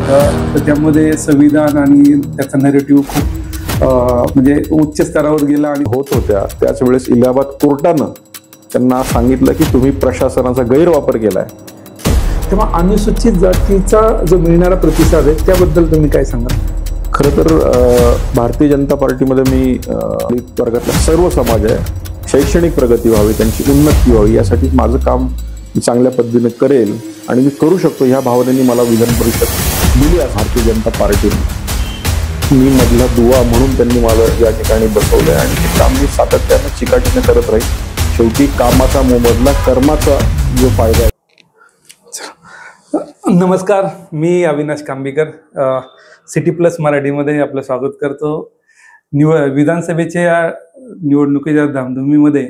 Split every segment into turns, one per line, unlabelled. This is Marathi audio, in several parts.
होता, तर त्यामध्ये संविधान आणि त्याचा नॅरेटिव्ह खूप म्हणजे उच्च स्तरावर गेला आणि
होत होत्या। त्याच वेळेस इलाहाबाद कोर्टानं त्यांना सांगितलं की तुम्ही प्रशासनाचा गैरवापर केलाय।
तेव्हा अनुसूचित जातीचा जो मिळणारा प्रतिसाद आहे त्याबद्दल तुम्ही काय सांगाल?
खरं तर भारतीय जनता पार्टीमध्ये मी दलित वर्गातला सर्व समाज आहे, शैक्षणिक प्रगती व्हावी, त्यांची उन्नती व्हावी यासाठी माझं काम मी चांगल्या पद्धतीने करेल आणि मी करू शकतो ह्या भावनेने मला विधान परिषद दिली आहे भारतीय जनता पार्टीने। मी मधला दुवा म्हणून त्यांनी मला या ठिकाणी बसवलंय आणि ते काम मी सातत्याने चिकाटीने करत राहील। शेवटी कामाचा मोबदला कर्माचा जो फायदा आहे।
नमस्कार, मी अविनाश कांबीकर सिटी प्लस मराठीमध्ये आपलं स्वागत करतो। विधानसभेच्या निवडणुकीच्या धामधुमीमध्ये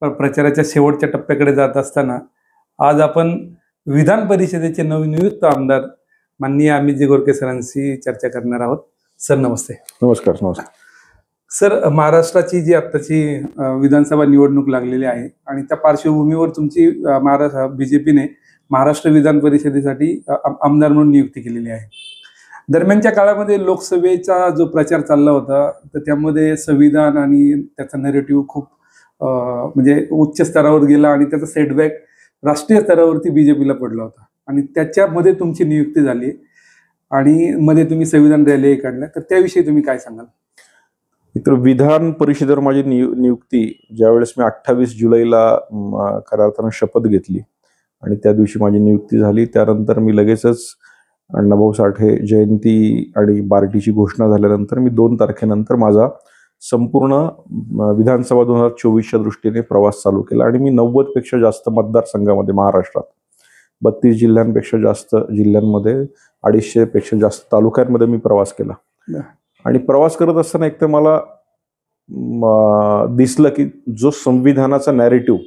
प्रचाराच्या शेवटच्या टप्प्याकडे जात असताना आज आपण विधान परिषदेचे नवनियुक्त आमदार माननीय अमितजी गोरके सरांशी चर्चा करणार आहोत। सर नमस्ते।
नमस्कार। नमस्कार
सर, महाराष्ट्राची जी आत्ताची विधानसभा निवडणूक लागलेली आहे आणि त्या पार्श्वभूमीवर तुमची महाराष्ट्र बीजेपीने महाराष्ट्र विधान परिषदेसाठी आमदार म्हणून नियुक्ती केलेली आहे। दरम्यानच्या काळामध्ये लोकसभेचा जो प्रचार चालला होता तर त्यामध्ये संविधान आणि त्याचा नॅरेटिव्ह खूप म्हणजे उच्च स्तरावर गेला आणि त्याचा सेटबॅक राष्ट्रीय स्तरावरती बीजेपीला पडला होता आणि त्याच्यामध्ये तुमची नियुक्ती झाली आणि मध्ये तुम्ही संविधान रॅली काढल्या, तर त्याविषयी तुम्ही काय सांगाल?
तर विधान परिषदेवर माझी नियुक्ती ज्यावेळेस मी 28 जुलैला खऱ्या अर्थानं शपथ घेतली आणि त्या दिवशी माझी नियुक्ती झाली, त्यानंतर मी लगेचच अण्णाभाऊ साठे जयंती आणि बार्टीची घोषणा झाल्यानंतर मी 2 तारखेनंतर माझा संपूर्ण विधानसभा 2024च्या दृष्टीने प्रवास चालू केला आणि मी 90 पेक्षा जास्त मतदारसंघामध्ये महाराष्ट्रात 32 जिल्ह्यांपेक्षा जास्त जिल्ह्यांमध्ये 250 पेक्षा जास्त तालुक्यांमध्ये मी प्रवास केला। आणि प्रवास करत असताना एक तर मला दिसलं की जो संविधानाचा नॅरेटिव्ह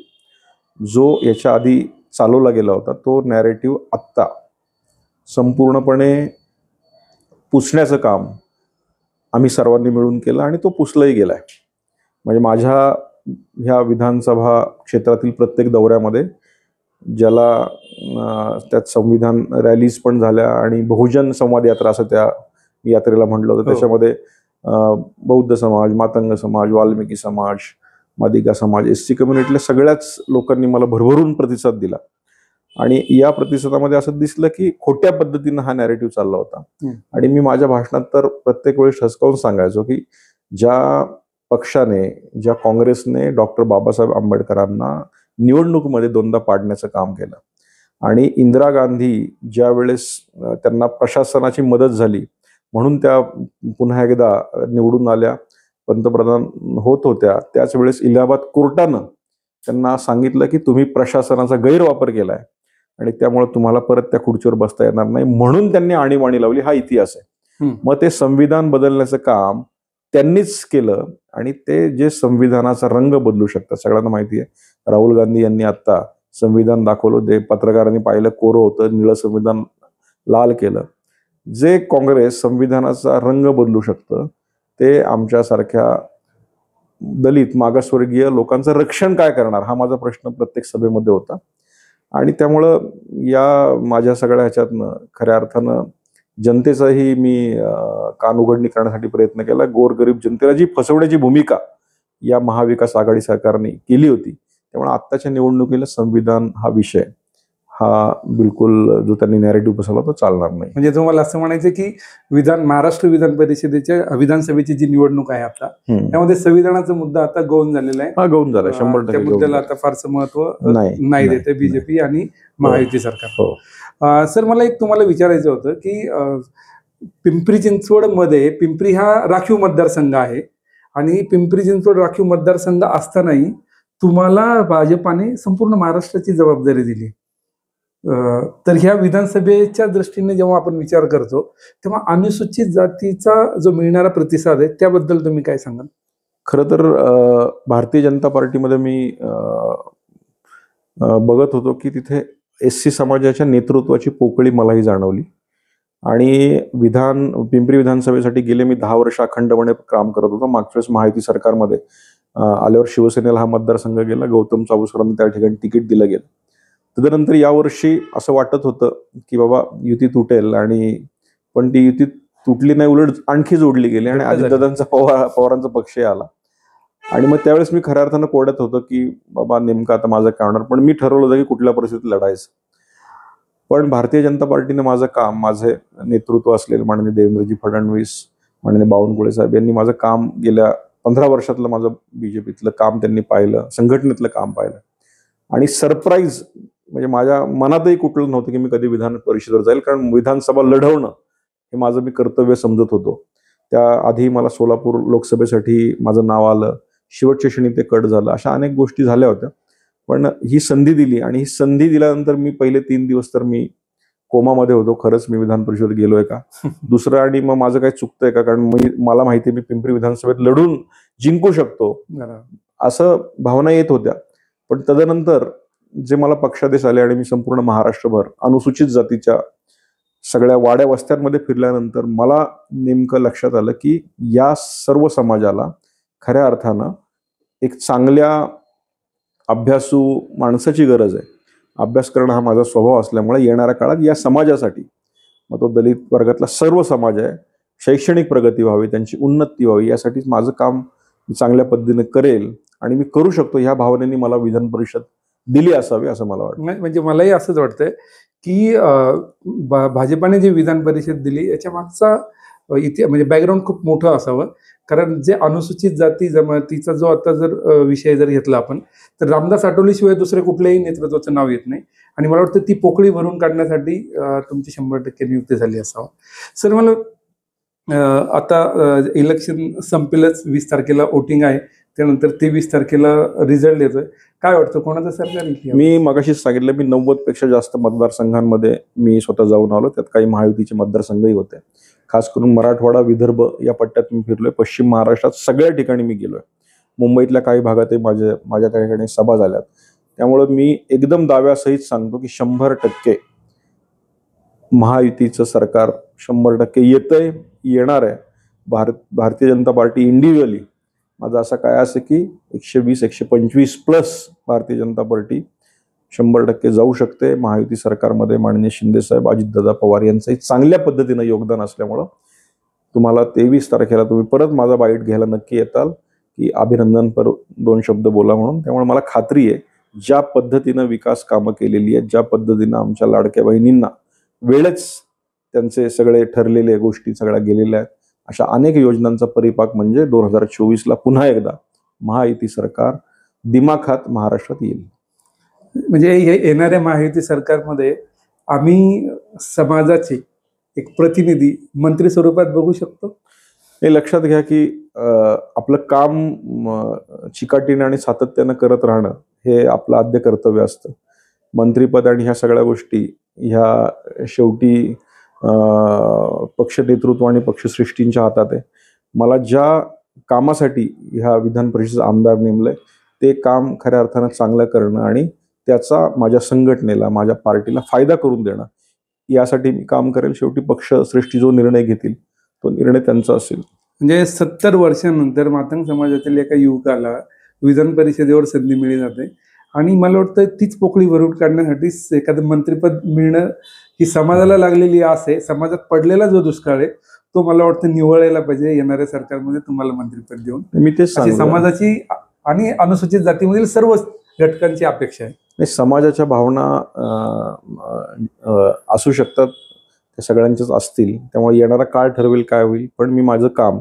जो याच्या आधी चालवला गेला होता तो नॅरेटिव्ह आत्ता संपूर्णपणे पुसण्याचं काम आम्ही सर्वांनी मिळून केलं आणि तो पुसलाही गेलाय। म्हणजे माझ्या ह्या विधानसभा क्षेत्रातील प्रत्येक दौऱ्यामध्ये ज्याला त्यात संविधान रॅलीज पण झाल्या आणि बहुजन संवाद यात्रा असं त्या यात्रेला म्हटलं होतं, त्याच्यामध्ये बौद्ध समाज, मातंग समाज, वाल्मिकी समाज, मादिगा समाज, एससी कम्युनिटीतल्या सगळ्याच लोकांनी मला भरभरून प्रतिसाद दिला आणि या प्रतिसादामध्ये असं दिसलं की खोट्या पद्धतीनं हा नॅरेटिव्ह चालला होता। आणि मी माझ्या भाषणात तर प्रत्येक वेळेस ठसकावून सांगायचो की ज्या पक्षाने, ज्या काँग्रेसने डॉक्टर बाबासाहेब आंबेडकरांना निवडणुकीमध्ये 2दा पाडण्याचं काम केलं आणि इंदिरा गांधी ज्या वेळेस त्यांना प्रशासनाची मदत झाली म्हणून त्या पुन्हा एकदा निवडून आल्या, पंतप्रधान होत होत्या, त्याच वेळेस इलाहाबाद कोर्टानं त्यांना सांगितलं की तुम्ही प्रशासनाचा गैरवापर केलाय आणि त्यामुळे तुम्हाला परत त्या खुर्चीवर बसता येणार नाही, म्हणून त्यांनी आणीबाणी लावली। हा इतिहास आहे। मग ते संविधान बदलण्याचं काम त्यांनीच केलं आणि ते जे संविधानाचा रंग बदलू शकतात सगळ्यांना माहिती आहे। राहुल गांधी यांनी आता संविधान दाखवलं, ते पत्रकारांनी पाहिलं कोरं होतं, निळं संविधान लाल केलं। जे काँग्रेस संविधानाचा रंग बदलू शकतं ते आमच्यासारख्या दलित मागासवर्गीय लोकांचं रक्षण काय करणार, हा माझा प्रश्न प्रत्येक सभेमध्ये होता। आणि त्यामुळं या माझ्या सगळ्या ह्याच्यातनं खऱ्या अर्थानं जनतेचाही मी कान उघडणी करण्यासाठी प्रयत्न केला। गोरगरीब जनतेला जी फसवण्याची भूमिका या महाविकास आघाडी सरकारने केली होती, त्यामुळे आत्ताच्या निवडणुकीला संविधान हा विषय हा बिलकुल जो त्यांनी नॅरेटिव्ह बसवला तो चालणार नाही।
म्हणजे तुम्हाला असं म्हणायचं की महाराष्ट्र विधान परिषदेच्या विधानसभेची जी निवडणूक आहे आता त्यामध्ये संविधानाचा मुद्दा आता गौण झालेला आहे।
हा गौण झाला, 100%
त्या मुद्द्याला आता फारसं महत्व नाही देते बीजेपी आणि महायुती सरकार। सर, मला एक तुम्हाला विचारायचं होतं की पिंपरी चिंचवड मध्ये, पिंपरी हा राखीव मतदारसंघ आहे आणि पिंपरी चिंचवड राखीव मतदारसंघ असतानाही तुम्हाला भाजपाने संपूर्ण महाराष्ट्राची जबाबदारी दिली। तर ह्या विधानसभेच्या दृष्टीने जेव्हा आपण विचार करतो तेव्हा अनुसूचित जातीचा जो मिळणारा प्रतिसाद आहे त्याबद्दल तुम्ही काय सांगाल?
खरं तर भारतीय जनता पार्टीमध्ये मी बघत होतो की तिथे एससी समाजाच्या नेतृत्वाची पोकळी मलाही जाणवली आणि पिंपरी विधानसभेसाठी गेले मी 10 वर्ष अखंडपणे काम करत होतो। मागच्या वेळेस महायुती सरकारमध्ये आल्यावर शिवसेनेला हा मतदारसंघ गेला, गौतम चाबुसकरांना त्या ठिकाणी तिकीट दिलं गेलं। तदनंतर यावर्षी असं वाटत होतं की बाबा युती तुटेल आणि पण ती युती तुटली नाही, उलट आणखी जोडली गेली आणि
घट्ट झाली.
अजितदादांचा पवारांचा पक्ष आला. आणि मग त्यावेळेस मी खऱ्या अर्थानं कोड्यात होतो की बाबा नेमकं आता माझं काय होणार. पण मी ठरवलं होतं की कुठल्या परिस्थितीत लढायचं. पण भारतीय जनता पार्टीने माझं काम, माझे नेतृत्व असलेले माननीय देवेंद्रजी फडणवीस, माननीय बावनकुळे साहेब यांनी माझं काम गेल्या 15 वर्षातलं माझं बीजेपीतलं काम त्यांनी पाहिलं, संघटनेतलं काम पाहिलं. आणि सरप्राईज म्हणजे माझ्या मनातही कुठलं नव्हतं की मी कधी विधान परिषदेवर जाईल, कारण विधानसभा लढवणं हे माझं मी कर्तव्य समजत होतो. त्याआधी मला सोलापूर लोकसभेसाठी माझं नाव आलं, शेवटच्या क्षणी ते कट झालं, अशा अनेक गोष्टी झाल्या होत्या. पण ही संधी दिली आणि ही संधी दिल्यानंतर मी पहिले 3 दिवस तर मी कोमामध्ये होतो, खरंच मी विधान परिषदेत गेलोय का. दुसरं, आणि मग माझं काही चुकतंय का, कारण मला माहिती आहे मी पिंपरी विधानसभेत लढून जिंकू शकतो, असं भावना येत होत्या. पण तदनंतर जे मला पक्षादेश आले आणि मी संपूर्ण महाराष्ट्रभर अनुसूचित जातीच्या सगळ्या वाड्या वस्त्यांमध्ये फिरल्यानंतर मला नेमकं लक्षात आलं की या सर्व समाजाला खऱ्या अर्थानं एक चांगल्या अभ्यासू माणसाची गरज आहे. अभ्यास करणं हा माझा स्वभाव असल्यामुळे येणाऱ्या काळात या समाजासाठी, मग तो दलित वर्गातला सर्व समाज आहे, शैक्षणिक प्रगती व्हावी, त्यांची उन्नती व्हावी, यासाठीच माझं काम चांगल्या पद्धतीने करेल आणि मी करू शकतो ह्या भावनेने मला विधान परिषद दिली असावी असं मला वाटतं.
म्हणजे मलाही असंच वाटतंय की भाजपाने जी विधान परिषद दिली याच्या मागचा म्हणजे बॅकग्राऊंड खूप मोठं असावं. कारण जे अनुसूचित जाती जमातीचा जो आता जर विषय जर घेतला आपण, तर रामदास आठवलेशिवाय दुसरे कुठल्याही नेतृत्वाचं नाव येत नाही. आणि मला वाटतं ती पोकळी भरून काढण्यासाठी तुमची 100% नियुक्ती झाली असावं. सर, मला आता इलेक्शन संपेलच, 20 तारखेला वोटिंग आहे, त्यानंतर 23 तारखेला रिझल्ट येतोय. काय वाटतं कोणाचं सरकार येईल?
मी मगाशीच सांगितलं, मी 90पेक्षा जास्त मतदारसंघांमध्ये मी स्वतः जाऊन आलो. त्यात काही महायुतीचे मतदारसंघही होते. खास करून मराठवाडा, विदर्भ या पट्ट्यात मी फिरलोय. पश्चिम महाराष्ट्रात सगळ्या ठिकाणी मी गेलोय. मुंबईतल्या काही भागातही माझ्या त्या ठिकाणी सभा झाल्यात. त्यामुळे मी एकदम दाव्यासहित सांगतो की 100% महायुतीचं सरकार 100% येतंय, येणार आहे. भारतीय जनता पार्टी इंडिव्हिज्युअली माझं असं काय असं की 120-125 प्लस भारतीय जनता पार्टी 100% जाऊ शकते महायुती सरकारमध्ये. माननीय शिंदेसाहेब, अजितदादा पवार यांचंही चांगल्या पद्धतीनं योगदान असल्यामुळं तुम्हाला 23 तारखेला तुम्ही परत माझा बाईट घ्यायला नक्की येताल की अभिनंदन पर 2 शब्द बोला म्हणून. त्यामुळे मला खात्री आहे ज्या पद्धतीनं विकास कामं केलेली आहेत, ज्या पद्धतीनं आमच्या लाडक्या बहिणींना वेळेच त्यांचे सगळे ठरलेले गोष्टी सगळ्या गेलेल्या आहेत, अशा अनेक योजनांचा परिपाक म्हणजे 2024ला पुन्हा एकदा महायुती सरकार दिमाखात महाराष्ट्रात येईल.
म्हणजे येणाऱ्या महायुती सरकारमध्ये आम्ही समाजाचे एक प्रतिनिधी मंत्री स्वरूपात बघू शकतो.
हे लक्षात घ्या की आपलं काम चिकाटीने आणि सातत्यानं करत राहणं हे आपलं आद्य कर्तव्य असतं. मंत्रीपद आणि ह्या सगळ्या गोष्टी ह्या शेवटी पक्ष नेतृत्व आणि पक्षश्रेष्ठींच्या हातात आहे. मला ज्या कामासाठी ह्या विधान परिषद आमदार नेमलंय ते काम खऱ्या अर्थानं चांगलं करणं आणि त्याचा माझ्या संघटनेला, माझ्या पार्टीला फायदा करून देणं, यासाठी मी काम करेल. शेवटी पक्षश्रेष्ठी जो निर्णय घेतील तो निर्णय त्यांचा असेल.
म्हणजे 70 वर्षांनंतर मातंग समाजातील एका युवकाला विधान परिषदेवर संधी मिळली जाते आणि मला वाटतं तीच पोकळी भरून काढण्यासाठी एखादं मंत्रिपद मिळणं ही समाजाला लागलेली आस आहे. समाजात पडलेला जो दुष्काळ आहे तो मला वाटतं निवळायला पाहिजे येणाऱ्या सरकारमध्ये तुम्हाला मंत्रिपद देऊन.
मी तेच सांगतो,
समाजाची आणि अनुसूचित जातीमधील सर्व घटकांची अपेक्षा आहे.
समाजाच्या भावना असू शकतात, त्या सगळ्यांच्याच असतील. त्यामुळे येणारा काळ ठरवेल काय होईल. पण मी माझं काम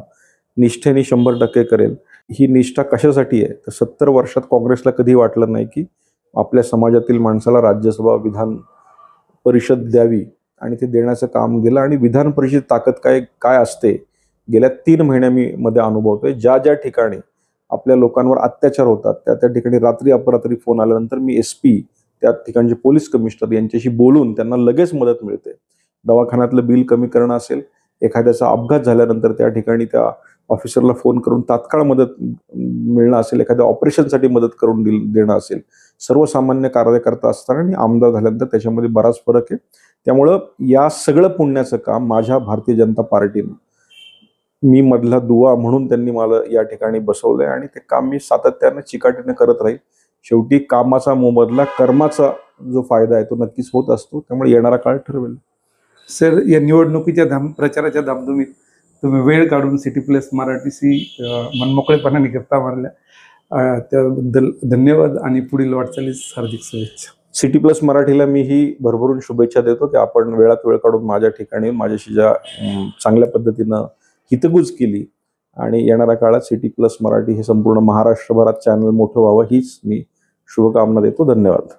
निष्ठेने 100% करेल. ही निष्ठा कशासाठी आहे तर 70 वर्षात काँग्रेसला कधी वाटलं नाही की आपल्या समाजातील माणसाला राज्यसभा, विधान परिषद द्यावी आणि ते देण्याचं काम केलं. आणि विधान परिषद ताकद काय असते गेल्या 3 महिन्यांमध्ये अनुभवतोय. ज्या ज्या ठिकाणी आपल्या लोकांवर अत्याचार होतात त्या ठिकाणी रात्री अपरात्री फोन आल्यानंतर मी SP, त्या ठिकाणचे पोलीस कमिशनर यांच्याशी बोलून त्यांना लगेच मदत मिळते. दवाखान्यातलं बिल कमी करणं असेल, एखाद्याचा अपघात झाल्यानंतर त्या ठिकाणी त्या ऑफिसरला फोन करून तात्काळ मदत मिळणं असेल, एखाद्या ऑपरेशनसाठी मदत करून देणं असेल, सर्वसामान्य कार्यकर्ता असताना आणि आमदार झाल्यानंतर त्याच्यामध्ये बराच फरक आहे. त्यामुळं या सगळं पुण्याचं काम माझ्या भारतीय जनता पार्टीनं, मी मधला दुवा म्हणून त्यांनी मला या ठिकाणी बसवलंय आणि ते काम मी सातत्यानं चिकाटीनं करत राहील. शेवटी कामाचा मोबदला, कर्माचा जो फायदा आहे तो नक्कीच होत असतो. त्यामुळे येणारा काळ ठरवेल.
सर, या निवडणुकीच्या प्रचाराच्या धामधुमीत तुम्ही वेळ काढून सिटी प्लस मराठीशी मनमोकळेपणाने गप्पा मारल्या, त्याबद्दल धन्यवाद आणि पुढील वाटचालीस हार्दिक शुभेच्छा.
सिटी प्लस मराठीला मी ही भरभरून शुभेच्छा देतो की आपण वेळात वेळ काढून माझ्या ठिकाणी माझ्याशी ज्या चांगल्या पद्धतीनं हितगुज केली आणि येणाऱ्या काळात सिटी प्लस मराठी हे संपूर्ण महाराष्ट्रभरात चॅनल मोठं व्हावं हीच मी शुभकामना देतो. धन्यवाद.